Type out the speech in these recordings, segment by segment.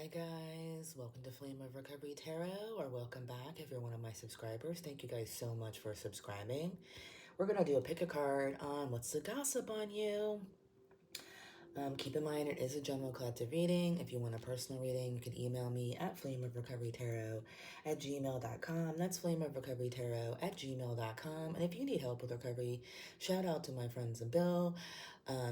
Hi guys, welcome to Flame of Recovery Tarot, or welcome back if you're one of my subscribers. Thank you guys so much for subscribing. We're going to do a pick a card on what's the gossip on you. Keep in mind, it is a general collective reading. If you want a personal reading, you can email me at flameofrecoverytarot@gmail.com. That's flameofrecoverytarot@gmail.com. And if you need help with recovery, shout out to my friends and Bill.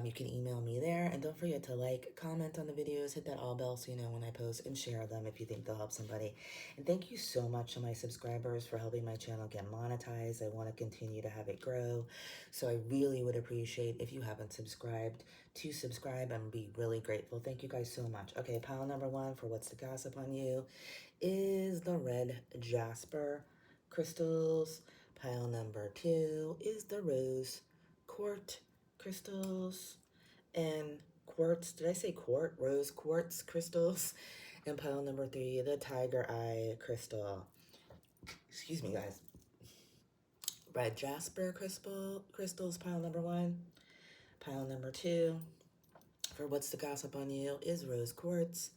You can email me there. And don't forget to like, comment on the videos, hit that all bell so you know when I post, and share them if you think they'll help somebody. And thank you so much to my subscribers for helping my channel get monetized. I want to continue to have it grow. So I really would appreciate if you haven't subscribed to subscribe and be really grateful. Thank you guys so much. Okay, pile number one for what's the gossip on you is the red jasper crystals. Pile number two is the rose quartz crystals and quartz. Did I say quart? Rose quartz crystals. And pile number three, the tiger eye crystal. Excuse me, guys. Red jasper crystals, pile number one. Pile number two for what's the gossip on you is rose quartz.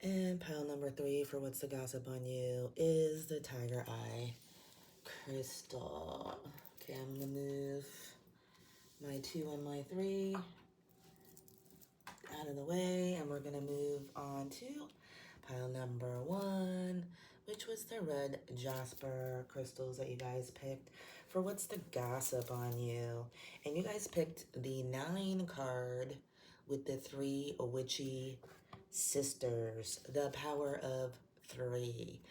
And pile number three for what's the gossip on you is the tiger eye crystal. Okay, I'm gonna move my two and my three out of the way, and we're gonna move on to pile number one, which was the red jasper crystals that you guys picked for what's the gossip on you. And you guys picked the 9 card with the 3 witchy sisters, the power of 3.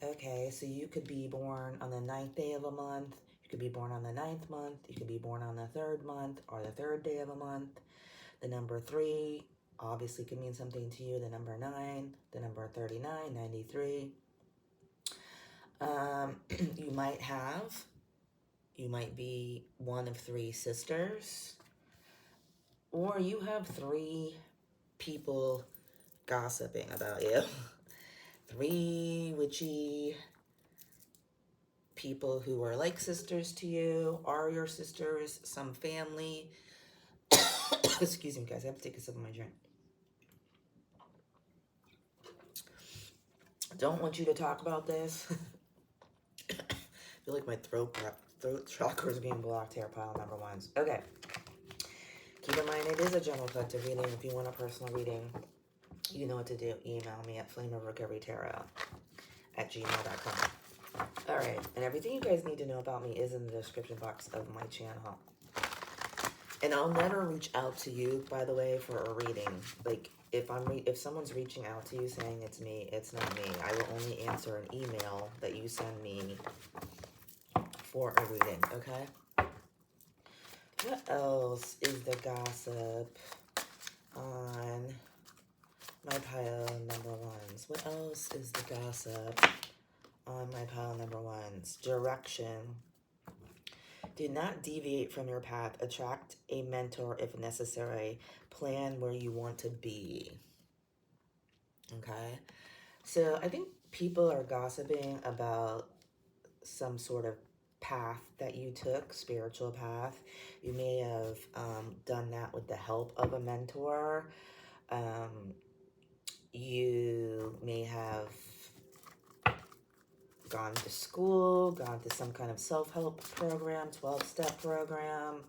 Okay, so you could be born on the 9th day of a month, you could be born on the 9th month, you could be born on the 3rd month or the 3rd day of a month. The number 3 obviously could mean something to you. The number 9, the number 39, 93. You might be one of 3 sisters, or you have 3 people gossiping about you. 3 witchy people who are like sisters to you, are your sisters, some family. Excuse me, guys, I have to take a sip of my drink. Don't want you to talk about this. I feel like my throat chakra is being blocked here, pile number ones. Okay. Keep in mind, it is a general collective reading. If you want a personal reading, you know what to do. Email me at flameofrecoverytarot@gmail.com. All right. And everything you guys need to know about me is in the description box of my channel. And I'll never reach out to you, by the way, for a reading. Like, if someone's reaching out to you saying it's me, it's not me. I will only answer an email that you send me for a reading, okay? What else is the gossip on my pile number ones? What else is the gossip on my pile number ones? Direction. Do not deviate from your path. Attract a mentor if necessary. Plan where you want to be. Okay? So I think people are gossiping about some sort of path that you took, spiritual path. You may have done that with the help of a mentor. You may have gone to school, gone to some kind of self-help program, 12-step program,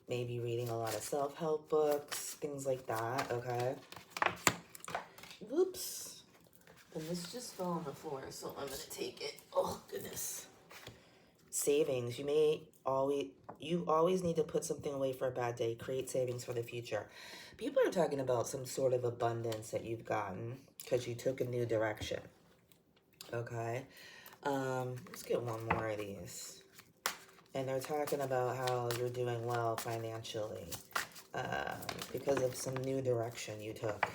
maybe reading a lot of self-help books, things like that, okay? Whoops. And this just fell on the floor, so I'm going to take it. Oh, goodness. Savings. You always need to put something away for a bad day. Create savings for the future. People are talking about some sort of abundance that you've gotten because you took a new direction. Okay. Let's get one more of these. And they're talking about how you're doing well financially because of some new direction you took.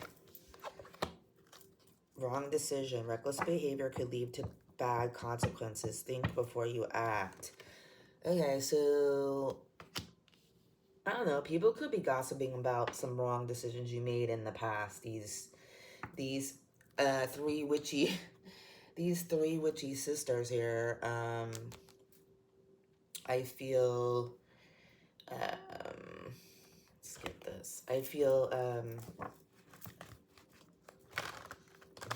Wrong decision. Reckless behavior could lead to bad consequences. Think before you act. Okay, so I don't know. People could be gossiping about some wrong decisions you made in the past. These 3 witchy, these 3 witchy sisters here. I feel. Let's get this. I feel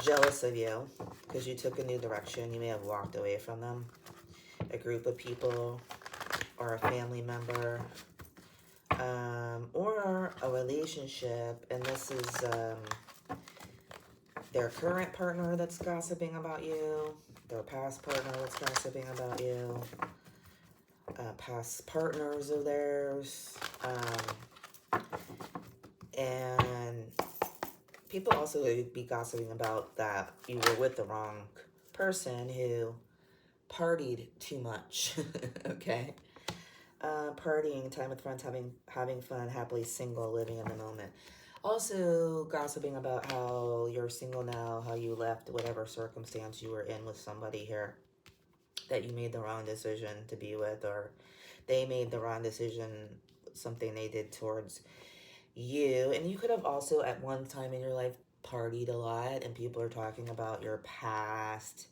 jealous of you because you took a new direction. You may have walked away from them. A group of people or a family member, or a relationship, and this is their current partner that's gossiping about you, their past partner that's gossiping about you, past partners of theirs, and people also would be gossiping about that you were with the wrong person who partied too much. Okay. Partying, time with friends, having fun, happily single, living in the moment. Also gossiping about how you're single now, how you left whatever circumstance you were in with somebody here that you made the wrong decision to be with, or they made the wrong decision, something they did towards you. And you could have also at one time in your life partied a lot, and people are talking about your past,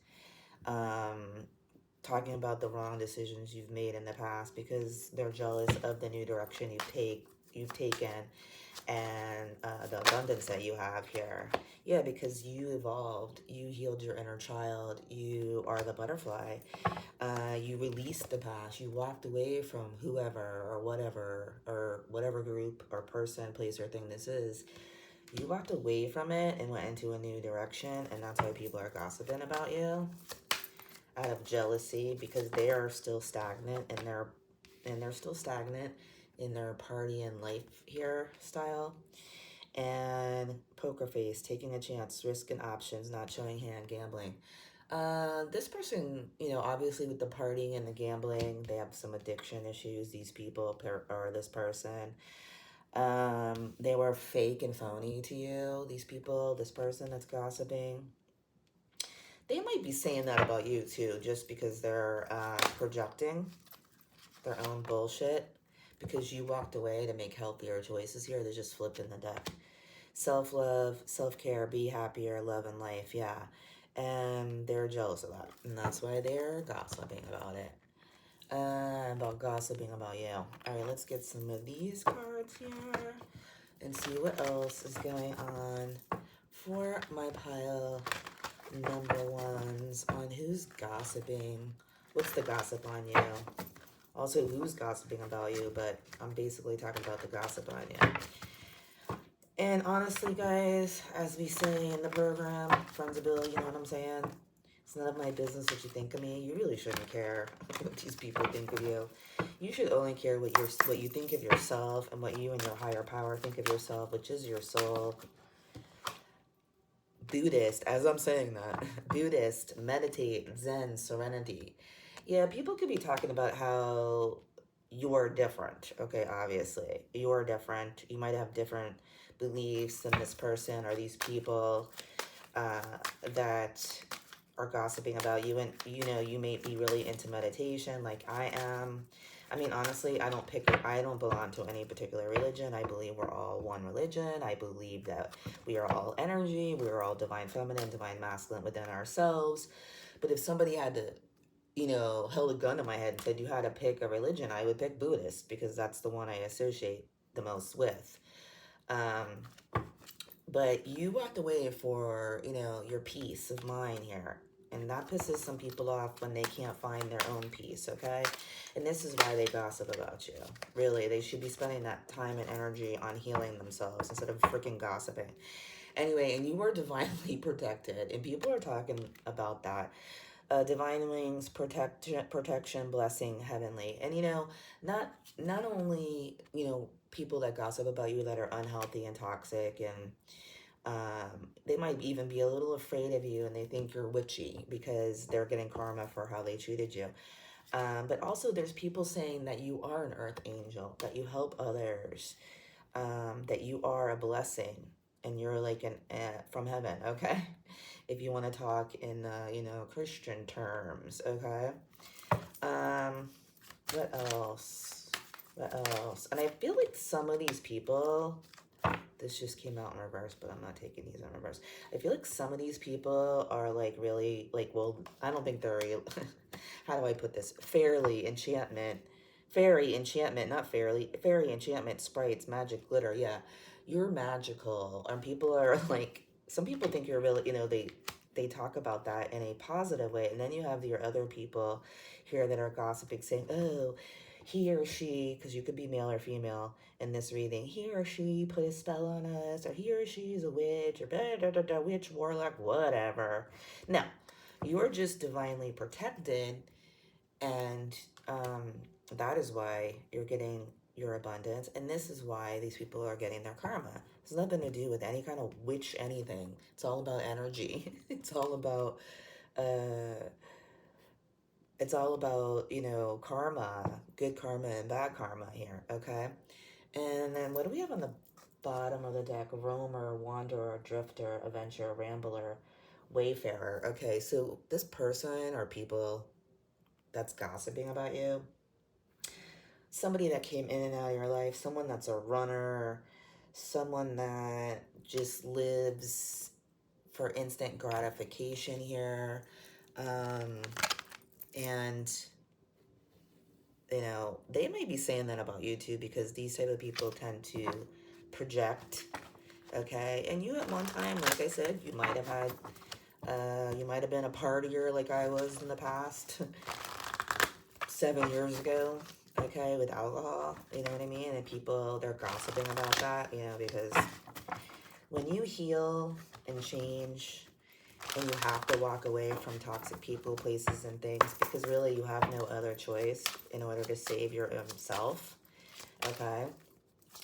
talking about the wrong decisions you've made in the past because they're jealous of the new direction you've taken, and the abundance that you have here. Yeah, because you evolved, you healed your inner child, you are the butterfly. You released the past, you walked away from whoever or whatever group or person, place, or thing this is. You walked away from it and went into a new direction, and that's why people are gossiping about you out of jealousy, because they are still stagnant and they're still stagnant in their party and life here style. And poker face, taking a chance, risk and options, not showing hand, gambling. This person, obviously with the partying and the gambling, they have some addiction issues, these people, or this person. They were fake and phony to you, these people, this person that's gossiping. They might be saying that about you too, just because they're projecting their own bullshit, because you walked away to make healthier choices here. They just flipped in the deck. Self-love, self-care, be happier, love and life, yeah. And they're jealous of that, and that's why they're gossiping about it. About gossiping about you. All right, let's get some of these cards here and see what else is going on for my pile number ones on who's gossiping. What's the gossip on you? Also, who's gossiping about you, but I'm basically talking about the gossip on you. And honestly, guys, as we say in the program, friends of Bill, you know what I'm saying? It's none of my business what you think of me. You really shouldn't care what these people think of you. You should only care what you think of yourself and what you and your higher power think of yourself, which is your soul. Buddhist, as I'm saying that, Buddhist, meditate, Zen, serenity. Yeah, people could be talking about how you're different. Okay, obviously, you're different. You might have different beliefs than this person or these people that are gossiping about you. And, you may be really into meditation like I am. I mean, honestly, I don't belong to any particular religion. I believe we're all one religion. I believe that we are all energy. We are all divine feminine, divine masculine within ourselves. But if somebody had to, held a gun to my head and said you had to pick a religion, I would pick Buddhist, because that's the one I associate the most with. But you walked away for, your peace of mind here. And that pisses some people off when they can't find their own peace, okay? And this is why they gossip about you. Really, they should be spending that time and energy on healing themselves instead of freaking gossiping. Anyway, and you were divinely protected. And people are talking about that. Divine wings, protection, blessing, heavenly. And, not only, people that gossip about you that are unhealthy and toxic, and they might even be a little afraid of you, and they think you're witchy because they're getting karma for how they treated you. But also there's people saying that you are an earth angel, that you help others, that you are a blessing, and you're like from heaven, okay? If you want to talk in, Christian terms, okay? What else? And I feel like some of these people, this just came out in reverse, but I'm not taking these in reverse. I feel like some of these people are like really, like, well, I don't think they're, how do I put this? Fairy enchantment, sprites, magic, glitter, yeah. You're magical, and people are like some people think you're really, they talk about that in a positive way. And then you have your other people here that are gossiping, saying, oh, he or she, because you could be male or female in this reading, he or she put a spell on us, or he or she's a witch, or da da da da, witch, warlock, whatever. No, you are just divinely protected, and that is why you're getting your abundance, and this is why these people are getting their karma. It's nothing to do with any kind of witch anything. It's all about energy. Uh it's all about, karma, good karma and bad karma here, okay? And then what do we have on the bottom of the deck? Roamer, wanderer, drifter, adventurer, rambler, wayfarer. Okay, so this person or people that's gossiping about you, somebody that came in and out of your life, someone that's a runner, someone that just lives for instant gratification here. And, they may be saying that about you too, because these type of people tend to project, okay? And you at one time, like I said, you might have had, you might have been a partier like I was in the past. 7 years ago, okay, with alcohol, you know what I mean? And people, they're gossiping about that, because when you heal and change and you have to walk away from toxic people, places, and things, because really you have no other choice in order to save your own self, okay?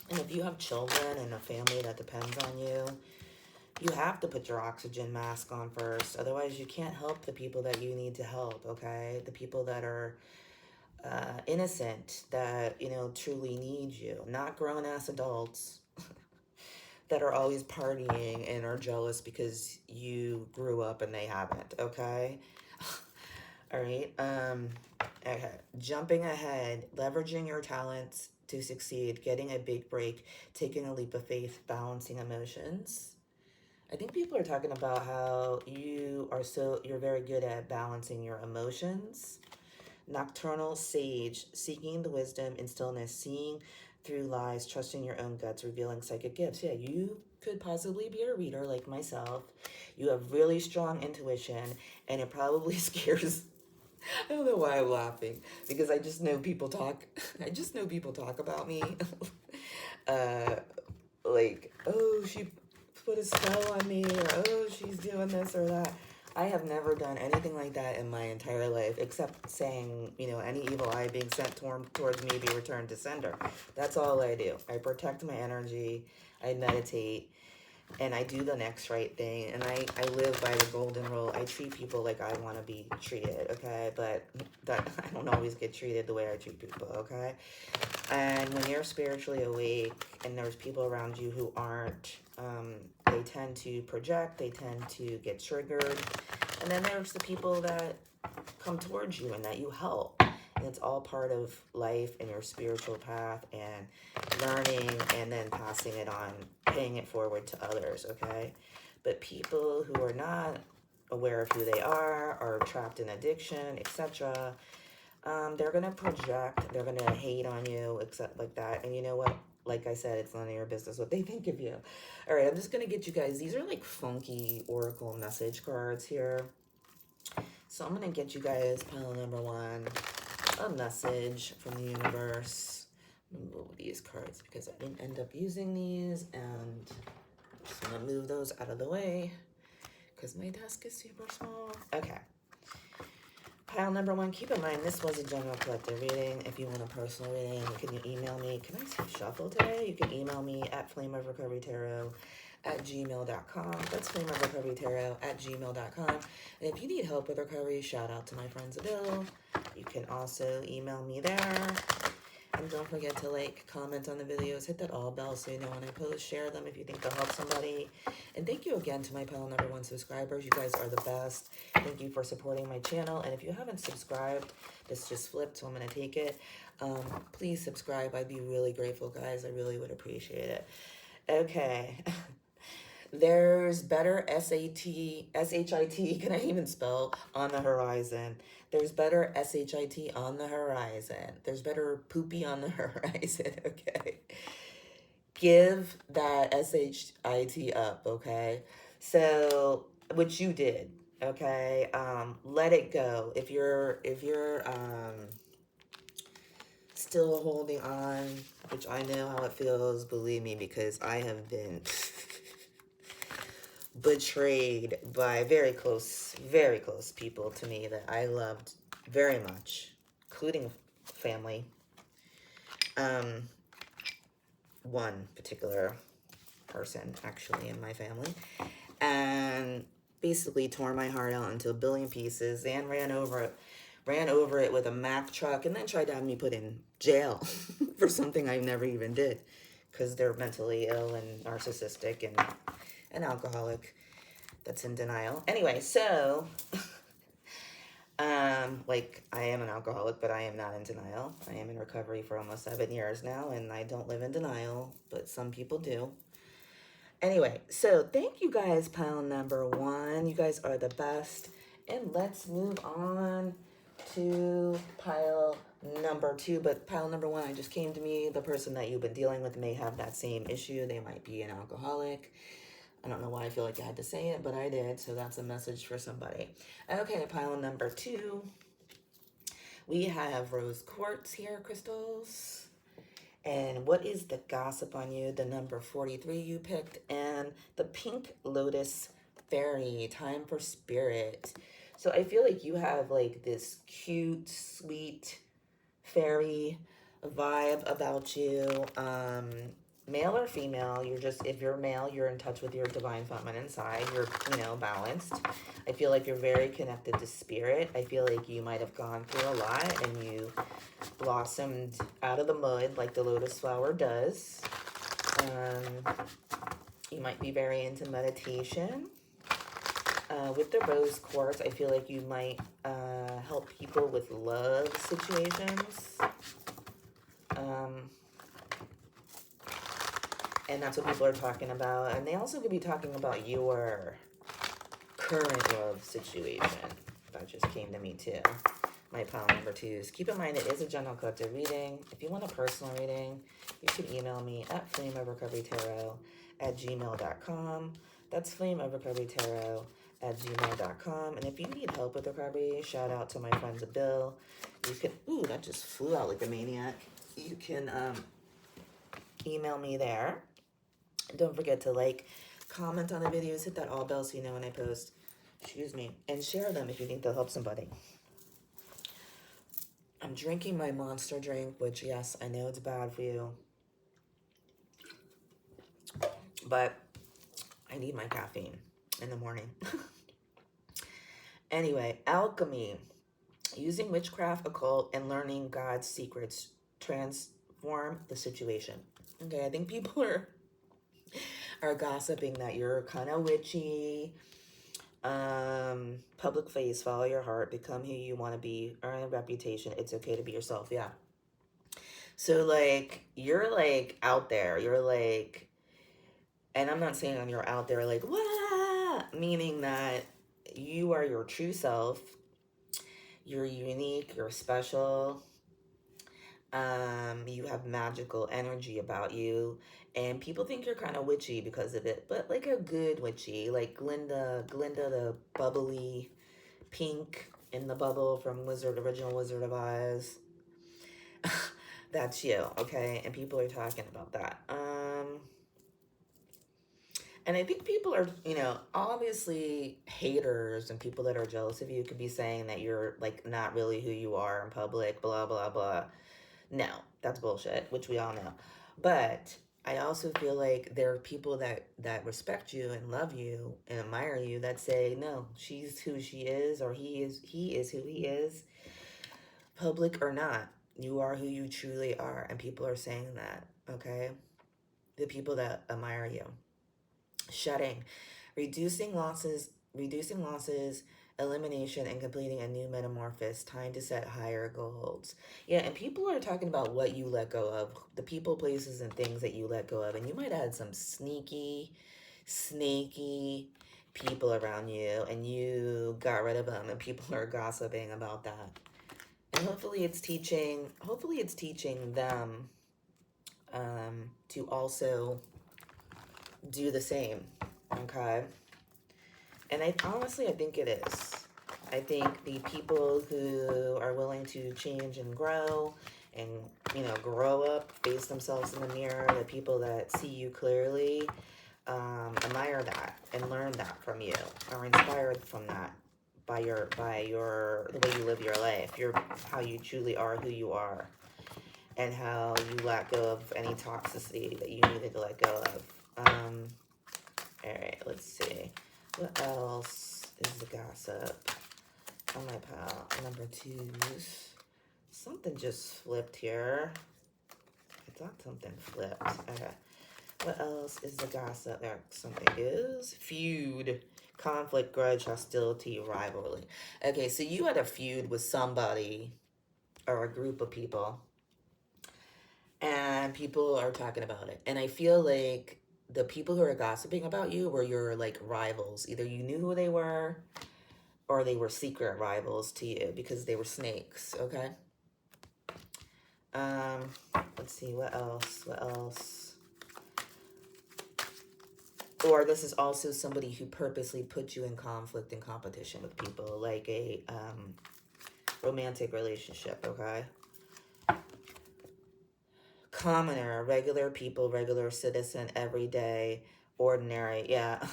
And if you have children and a family that depends on you, you have to put your oxygen mask on first. Otherwise, you can't help the people that you need to help, okay? The people that are innocent, that, truly need you. Not grown-ass adults that are always partying and are jealous because you grew up and they haven't, okay? All right. Okay. Jumping ahead, leveraging your talents to succeed, getting a big break, taking a leap of faith, balancing emotions. I think people are talking about how you're very good at balancing your emotions. Nocturnal sage, seeking the wisdom in stillness, seeing through lies, trusting your own guts, revealing psychic gifts. Yeah, you could possibly be a reader like myself. You have really strong intuition, and it probably scares. I don't know why I'm laughing, because I just know people talk. I just know people talk about me. uh, like, oh, she put a spell on me, or oh, she's doing this or that. I have never done anything like that in my entire life, except saying, any evil eye being sent towards me be returned to sender. That's all I do. I protect my energy, I meditate, and I do the next right thing, and I live by the golden rule. I treat people like I want to be treated, okay? But that I don't always get treated the way I treat people, okay? And when you're spiritually awake and there's people around you who aren't, they tend to project, they tend to get triggered. And then there's the people that come towards you and that you help. And it's all part of life and your spiritual path and learning and then passing it on, paying it forward to others, okay? But people who are not aware of who they are trapped in addiction, etc., they're going to project, they're going to hate on you, except like that. And you know what? Like I said, it's none of your business what they think of you. All right, I'm just going to get you guys, these are like funky oracle message cards here. So I'm going to get you guys pile number one, a message from the universe. I'm going to move these cards because I didn't end up using these, and I'm just going to move those out of the way because my desk is super small. Okay. Pile number one, keep in mind this was a general collective reading. If you want a personal reading, can you email me? Can I say shuffle today? You can email me at flameofrecoverytarot@gmail.com. That's flameofrecoverytarot@gmail.com. And if you need help with recovery, shout out to my friends Bill. You can also email me there. And don't forget to like, comment on the videos, hit that all bell so you know when I post, share them if you think they'll help somebody. And thank you again to my pile number one subscribers. You guys are the best. Thank you for supporting my channel. And if you haven't subscribed, this just flipped, so I'm going to take it. Please subscribe. I'd be really grateful, guys. I really would appreciate it. Okay. There's better S-H-I-T, can I even spell, on the horizon. There's better S-H-I-T on the horizon. There's better poopy on the horizon, okay? Give that S-H-I-T up, okay? So, which you did, okay? Let it go. If you're still holding on, which I know how it feels, believe me, because I have been betrayed by very close people to me that I loved very much, including family. One particular person actually in my family, and basically tore my heart out into a billion pieces and ran over it with a Mack truck, and then tried to have me put in jail for something I never even did, because they're mentally ill and narcissistic and an alcoholic that's in denial. Anyway, so like, I am an alcoholic, but I am not in denial. I am in recovery for almost 7 years now, and I don't live in denial, but some people do. Anyway, so thank you guys, pile number one. You guys are the best. And let's move on to pile number two. But pile number one, I just came to me. The person that you've been dealing with may have that same issue. They might be an alcoholic. I don't know why I feel like I had to say it, but I did. So that's a message for somebody. Okay, pile number two. We have rose quartz here, crystals. And what is the gossip on you? The number 43 you picked. And the pink lotus fairy, time for spirit. So I feel like you have like this cute, sweet fairy vibe about you. Male or female, you're just, if you're male, you're in touch with your divine feminine side. You're, balanced. I feel like you're very connected to spirit. I feel like you might have gone through a lot and you blossomed out of the mud like the lotus flower does. You might be very into meditation. With the rose quartz, I feel like you might help people with love situations. And that's what people are talking about. And they also could be talking about your current love situation. That just came to me too. My pile number twos. Keep in mind, it is a general collective reading. If you want a personal reading, you can email me at flameofrecoverytarot@gmail.com. That's flameofrecoverytarot@gmail.com. And if you need help with recovery, shout out to my friends at Bill. You can, ooh, that just flew out like a maniac. You can email me there. Don't forget to like, comment on the videos, hit that all bell so you know when I post. Excuse me. And share them if you think they'll help somebody. I'm drinking my Monster drink, which, yes, I know it's bad for you. But I need my caffeine in the morning. Anyway, alchemy. Using witchcraft, occult, and learning God's secrets transform the situation. Okay, I think people are gossiping that you're kind of witchy. Public face, follow your heart, become who you want to be, earn a reputation. It's okay to be yourself. Yeah. So like, you're like out there. You're like, and I'm not saying you're out there like, wah, meaning that you are your true self. You're unique. You're special. You have magical energy about you, and people think you're kind of witchy because of it, but like a good witchy, like Glinda the bubbly pink in the bubble from original Wizard of Oz. That's you, okay? And people are talking about that. And I think people are, obviously haters and people that are jealous of you could be saying that you're like not really who you are in public, blah, blah, blah. No, that's bullshit, which we all know. But I also feel like there are people that respect you and love you and admire you that say, no, she's who she is, or he is who he is, public or not. You are who you truly are, and people are saying that, okay? The people that admire you. Shedding, reducing losses, elimination, and completing a new metamorphosis. Time to set higher goals. Yeah, and people are talking about what you let go of, the people, places, and things that you let go of. And you might have had some snaky people around you, and you got rid of them, and people are gossiping about that. And hopefully it's teaching them to also do the same, okay? And honestly, I think it is. I think the people who are willing to change and grow and, grow up, face themselves in the mirror, the people that see you clearly, admire that and learn that from you, are inspired from that by the way you live your life, how you truly are who you are, and how you let go of any toxicity that you needed to let go of. All right, let's see. What else is the gossip on my pile? Number twos. Something just flipped here. I thought something flipped. Okay. What else is the gossip? There, something is. Feud, conflict, grudge, hostility, rivalry. Okay, so you had a feud with somebody or a group of people, and people are talking about it. And I feel like the people who are gossiping about you were your like rivals. Either you knew who they were, or they were secret rivals to you because they were snakes. Okay. Let's see, what else? What else? Or this is also somebody who purposely put you in conflict and competition with people, like a romantic relationship, okay? Commoner, regular people, regular citizen, everyday, ordinary, yeah.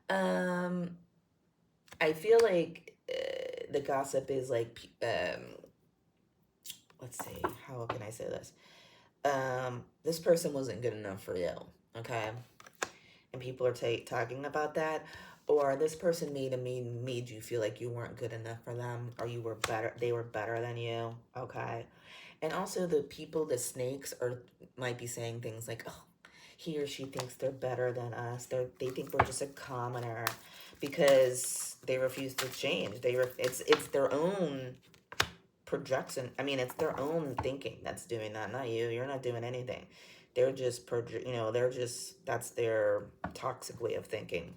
I feel like the gossip is like, let's see, how can I say this? This person wasn't good enough for you, okay? And people are talking about that, or this person made you feel like you weren't good enough for them, or you were better, they were better than you, okay? And also the people, the snakes, might be saying things like, oh, he or she thinks they're better than us. They think we're just a commoner because they refuse to change. It's their own projection. I mean, it's their own thinking that's doing that, not you. You're not doing anything. They're just, that's their toxic way of thinking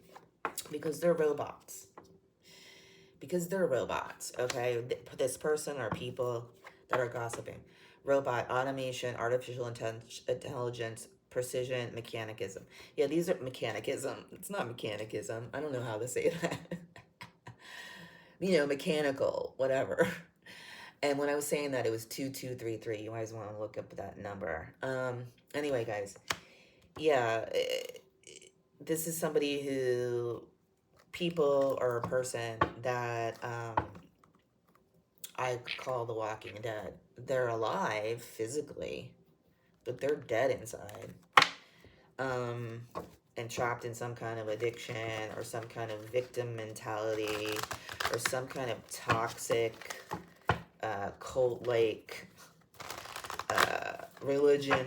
because they're robots. Okay? This person or people that are gossiping. Robot, automation, artificial intelligence, precision, mechanicism. Yeah, these are mechanicism. It's not mechanicism. I don't know how to say that. Mechanical, whatever. And when I was saying that, it was 2233. You guys want to look up that number. Anyway, guys. Yeah, this is somebody people or a person that I call the Walking Dead. They're alive physically, but they're dead inside. And trapped in some kind of addiction or some kind of victim mentality or some kind of toxic cult-like religion,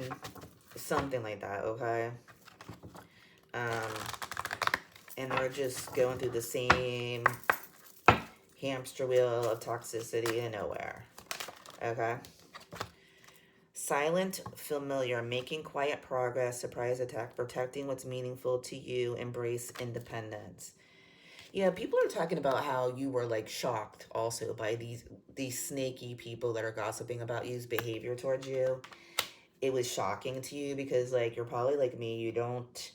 something like that, okay? And they're just going through the same hamster wheel of toxicity to nowhere, okay? Silent, familiar, making quiet progress, surprise attack, protecting what's meaningful to you, embrace independence. Yeah, people are talking about how you were like shocked also by these snaky people that are gossiping about you's behavior towards you. It was shocking to you because like you're probably like me, you don't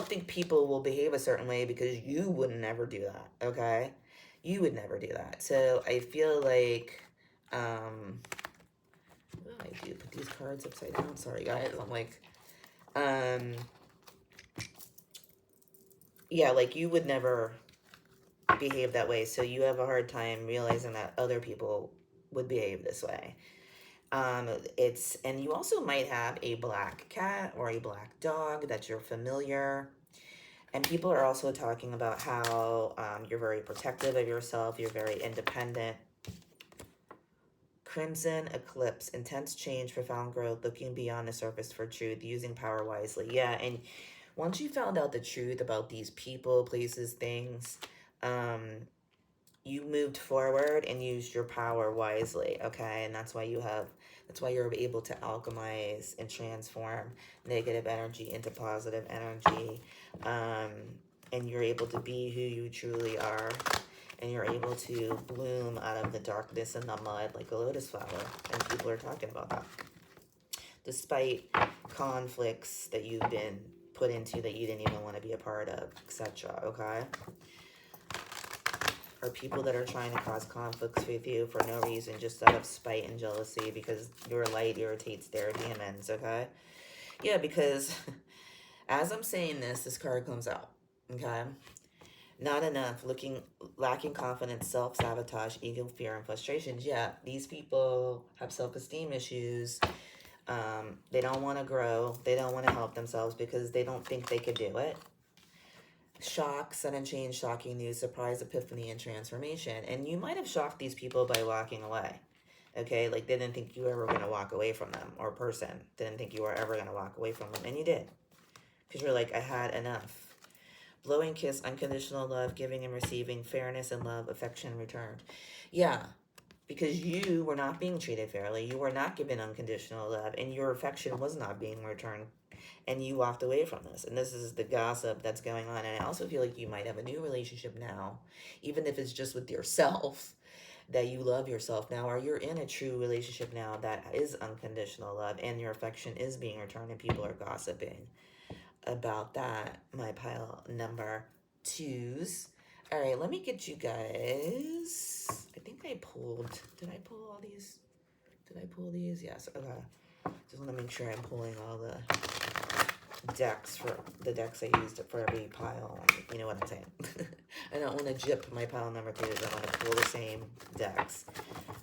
think people will behave a certain way because you would never do that, okay? You would never do that. So I feel like what did I do? Put these cards upside down. Sorry, guys. I'm like, yeah, like you would never behave that way. So you have a hard time realizing that other people would behave this way. And you also might have a black cat or a black dog that you're familiar. And people are also talking about how you're very protective of yourself. You're very independent. Crimson eclipse, intense change, profound growth, looking beyond the surface for truth, using power wisely. Yeah, and once you found out the truth about these people, places, things, you moved forward and used your power wisely, okay? And that's why you're able to alchemize and transform negative energy into positive energy. And you're able to be who you truly are. And you're able to bloom out of the darkness and the mud like a lotus flower. And people are talking about that. Despite conflicts that you've been put into that you didn't even want to be a part of, etc. Okay? Or people that are trying to cause conflicts with you for no reason, just out of spite and jealousy because your light irritates their demons. Okay? Yeah, because as I'm saying this card comes out. Okay? Not enough, lacking confidence, self-sabotage, ego, fear, and frustrations. Yeah, these people have self-esteem issues. They don't want to grow. They don't want to help themselves because they don't think they could do it. Shock, sudden change, shocking news, surprise, epiphany, and transformation. And you might have shocked these people by walking away. Okay, like they didn't think you were ever going to walk away from them, or person didn't think you were ever going to walk away from them, and you did. Because you're like, I had enough. Blowing kiss, unconditional love, giving and receiving, fairness and love, affection returned. Yeah, because you were not being treated fairly. You were not given unconditional love, and your affection was not being returned, and you walked away from this. And this is the gossip that's going on. And I also feel like you might have a new relationship now, even if it's just with yourself, that you love yourself now, or you're in a true relationship now that is unconditional love, and your affection is being returned, and people are gossiping about that, my pile number 2s. All right, let me get you guys. I think I pulled. Did I pull all these? Did I pull these? Yes. Okay. Just want to make sure I'm pulling all the decks for the decks I used for every pile. You know what I'm saying? I don't want to jip my pile number 2s. I want to pull the same decks.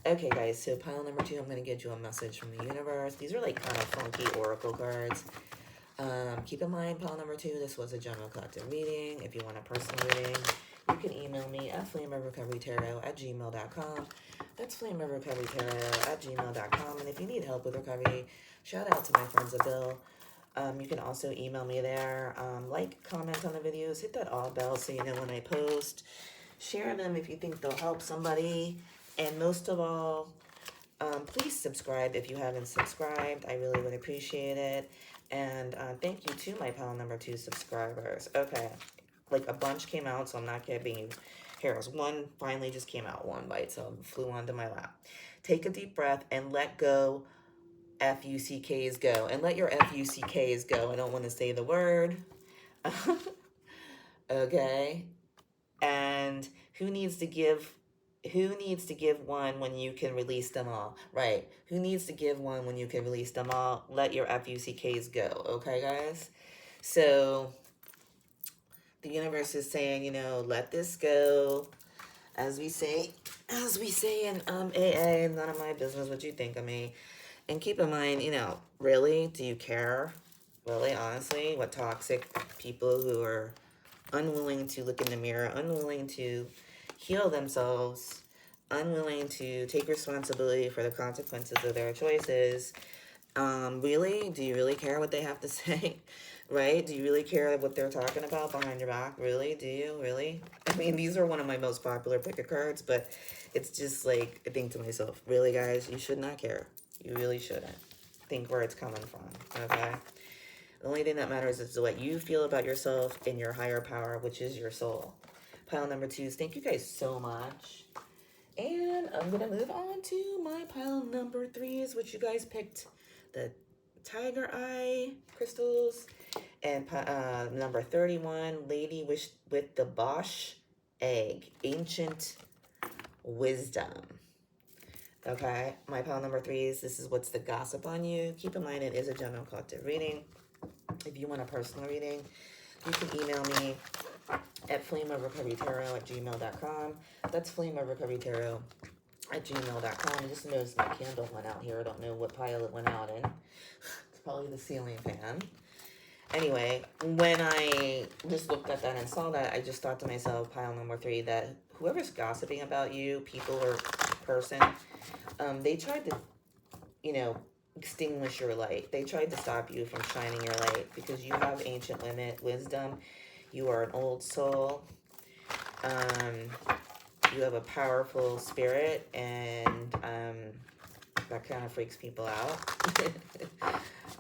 Okay, guys. So pile number 2, I'm going to get you a message from the universe. These are like kind of funky oracle cards. Keep in mind, pile number 2, this was a general collective reading. If you want a personal reading, you can email me at flameofrecoverytarot@gmail.com. That's flameofrecoverytarot@gmail.com. And if you need help with recovery, shout out to my friends at Bill. You can also email me there. Like, comment on the videos, hit that all bell so you know when I post. Share them if you think they'll help somebody. And most of all, please subscribe if you haven't subscribed. I really would appreciate it. And thank you to my pile number 2 subscribers. Okay, like a bunch came out, so I'm not kidding. Here's one finally just came out, one bite, so it flew onto my lap. Take a deep breath and let go. F-U-C-Ks go. And let your F-U-C-Ks go. I don't want to say the word. Okay. And who needs to give one when you can release them all? Right. Who needs to give one when you can release them all? Let your F-U-C-Ks go. Okay, guys? So the universe is saying, you know, let this go. As we say in AA, none of my business what you think of me. And keep in mind, you know, really, do you care? Really, honestly, what toxic people who are unwilling to look in the mirror, unwilling to heal themselves, unwilling to take responsibility for the consequences of their choices. Really? Do you really care what they have to say? Right? Do you really care what they're talking about behind your back? Really? Do you? Really? I mean, these are one of my most popular pick-a cards, but it's just like, I think to myself, really, guys, you should not care. You really shouldn't. Think where it's coming from, okay? The only thing that matters is what you feel about yourself and your higher power, which is your soul. Pile number 2s, thank you guys so much. And I'm going to move on to my pile number 3s, which you guys picked the tiger eye crystals. And number 31, lady with the Bosch egg, ancient wisdom. Okay, my pile number 3s, this is what's the gossip on you. Keep in mind it is a general collective reading. If you want a personal reading, you can email me at flameofrecoverytarot@gmail.com. That's flameofrecoverytarot@gmail.com. I just noticed my candle went out here. I don't know what pile it went out in. It's probably the ceiling fan. Anyway, when I just looked at that and saw that, I just thought to myself, pile number 3, that whoever's gossiping about you, people or person, they tried to, you know, extinguish your light. They tried to stop you from shining your light because you have ancient wisdom. You are an old soul. You have a powerful spirit, and that kind of freaks people out.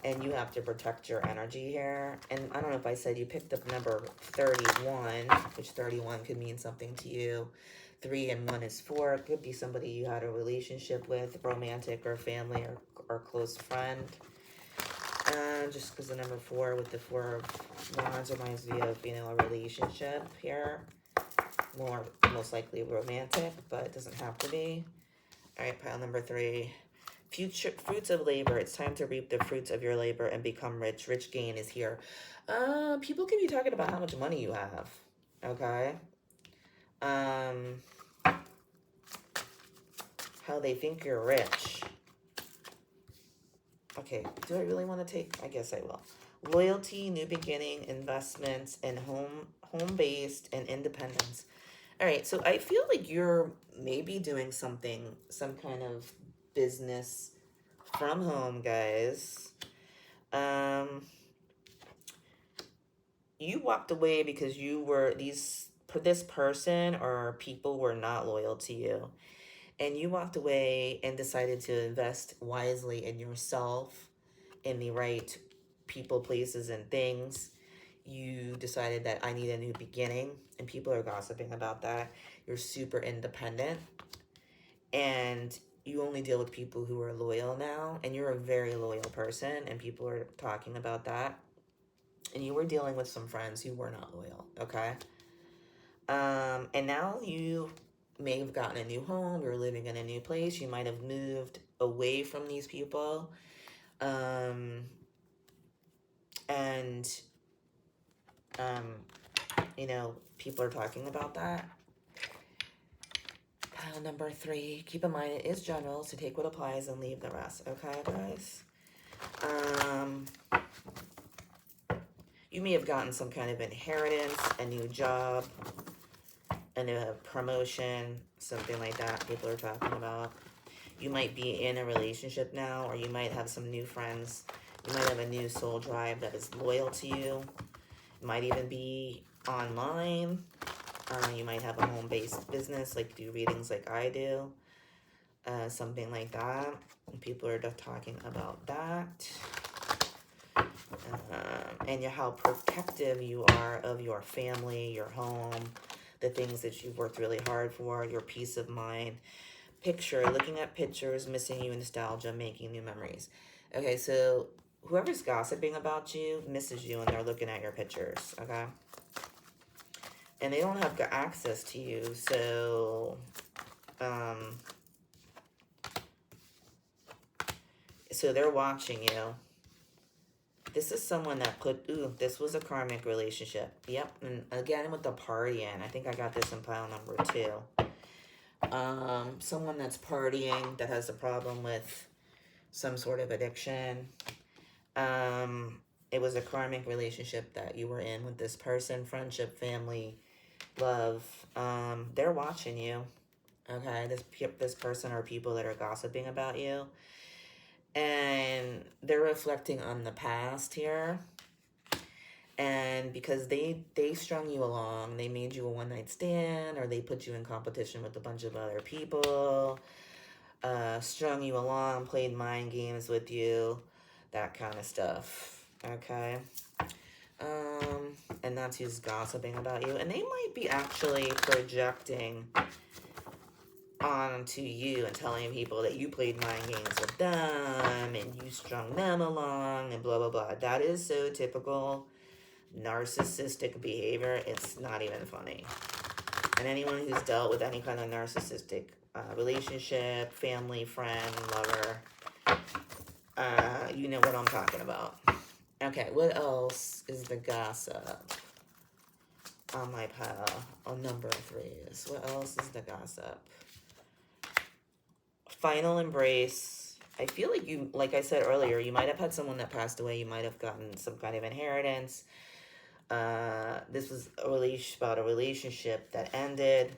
And you have to protect your energy here. And I don't know if I said you picked up number 31, which 31 could mean something to you. 3 and 1 is 4. It could be somebody you had a relationship with, romantic or family or close friend. Just because the number 4 with the 4 of Wands reminds me of, you know, a relationship here. More, most likely romantic, but it doesn't have to be. All right, pile number 3. Future fruits of labor. It's time to reap the fruits of your labor and become rich. Rich gain is here. People can be talking about how much money you have. Okay. How they think you're rich. Okay, do I really want to take? I guess I will. Loyalty, new beginning, investments, and home-based and independence. All right, so I feel like you're maybe doing something, some kind of business from home, guys. You walked away because this person or people were not loyal to you. And you walked away and decided to invest wisely in yourself, in the right people, places, and things. You decided that I need a new beginning, and people are gossiping about that. You're super independent, and you only deal with people who are loyal now, and you're a very loyal person, and people are talking about that. And you were dealing with some friends who were not loyal, okay? And now you may have gotten a new home, you're living in a new place, you might have moved away from these people. And you know, people are talking about that. Pile number 3. Keep in mind it is general, so take what applies and leave the rest. Okay, guys? You may have gotten some kind of inheritance, a new job, a new promotion, something like that people are talking about. You might be in a relationship now, or you might have some new friends. You might have a new soul tribe that is loyal to you. It might even be online. You might have a home-based business, like do readings like I do. Something like that. People are just talking about that. And how protective you are of your family, your home, the things that you've worked really hard for, your peace of mind. Looking at pictures, missing you, nostalgia, making new memories. Okay, so whoever's gossiping about you misses you and they're looking at your pictures, okay? And they don't have access to you, so they're watching you. This is someone that this was a karmic relationship. Yep, and again with the partying. I think I got this in pile number 2. Someone that's partying, that has a problem with some sort of addiction. It was a karmic relationship that you were in with this person, friendship, family, love. They're watching you. Okay, this person or people that are gossiping about you. And they're reflecting on the past here. And because they strung you along, they made you a one-night stand, or they put you in competition with a bunch of other people, strung you along, played mind games with you, that kind of stuff, okay? And that's who's gossiping about you. And they might be actually projecting onto you and telling people that you played mind games with them and you strung them along and blah, blah, blah. That is so typical narcissistic behavior. It's not even funny. And anyone who's dealt with any kind of narcissistic relationship, family, friend, lover, you know what I'm talking about. Okay, what else is the gossip on my pile on number 3s? What else is the gossip? Final embrace. I feel like you, like I said earlier, you might have had someone that passed away. You might have gotten some kind of inheritance. This was about a relationship that ended.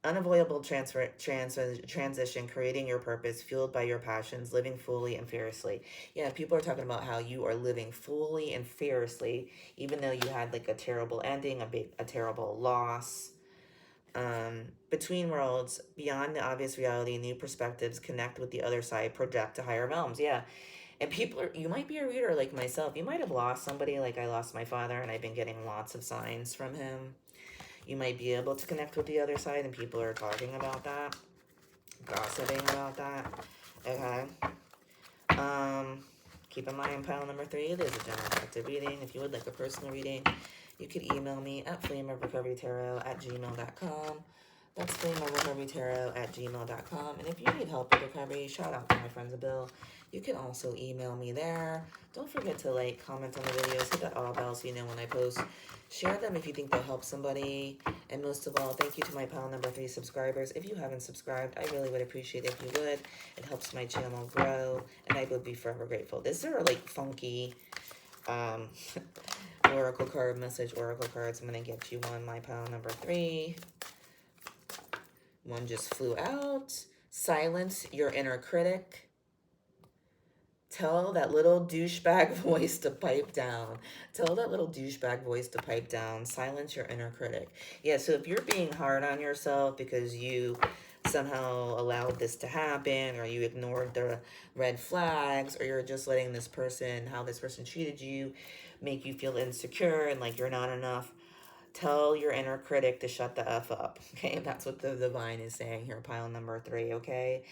Unavoidable transition, creating your purpose, fueled by your passions, living fully and fearlessly. Yeah, people are talking about how you are living fully and fearlessly, even though you had like a terrible ending, a terrible loss. Between worlds, beyond the obvious reality, new perspectives, connect with the other side, project to higher realms. Yeah. And you might be a reader like myself. You might have lost somebody, like I lost my father, and I've been getting lots of signs from him. You might be able to connect with the other side, and people are talking about that, gossiping about that. Okay. Keep in mind, pile number 3, it is a general collective reading. If you would like a personal reading, you could email me at flameofrecoverytarot@gmail.com. That's flameofrecoverytarot@gmail.com. And if you need help with recovery, shout out to my friends Bill. You can also email me there. Don't forget to like, comment on the videos, hit that all bell so you know when I post. Share them if you think they'll help somebody. And most of all, thank you to my pile number 3 subscribers. If you haven't subscribed, I really would appreciate it if you would. It helps my channel grow, and I would be forever grateful. These are like funky oracle card message, oracle cards. I'm going to get you one, my pile number 3. One just flew out. Silence your inner critic. Tell that little douchebag voice to pipe down. Tell that little douchebag voice to pipe down. Silence your inner critic. Yeah, so if you're being hard on yourself because you somehow allowed this to happen, or you ignored the red flags, or you're just letting this person, how this person treated you, make you feel insecure and like you're not enough, tell your inner critic to shut the F up. Okay, that's what the divine is saying here, pile number 3, okay?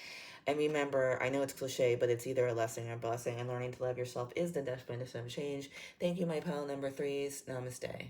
And remember, I know it's cliche, but it's either a lesson or a blessing, and learning to love yourself is the definition of change. Thank you, my pile number 3s. Namaste.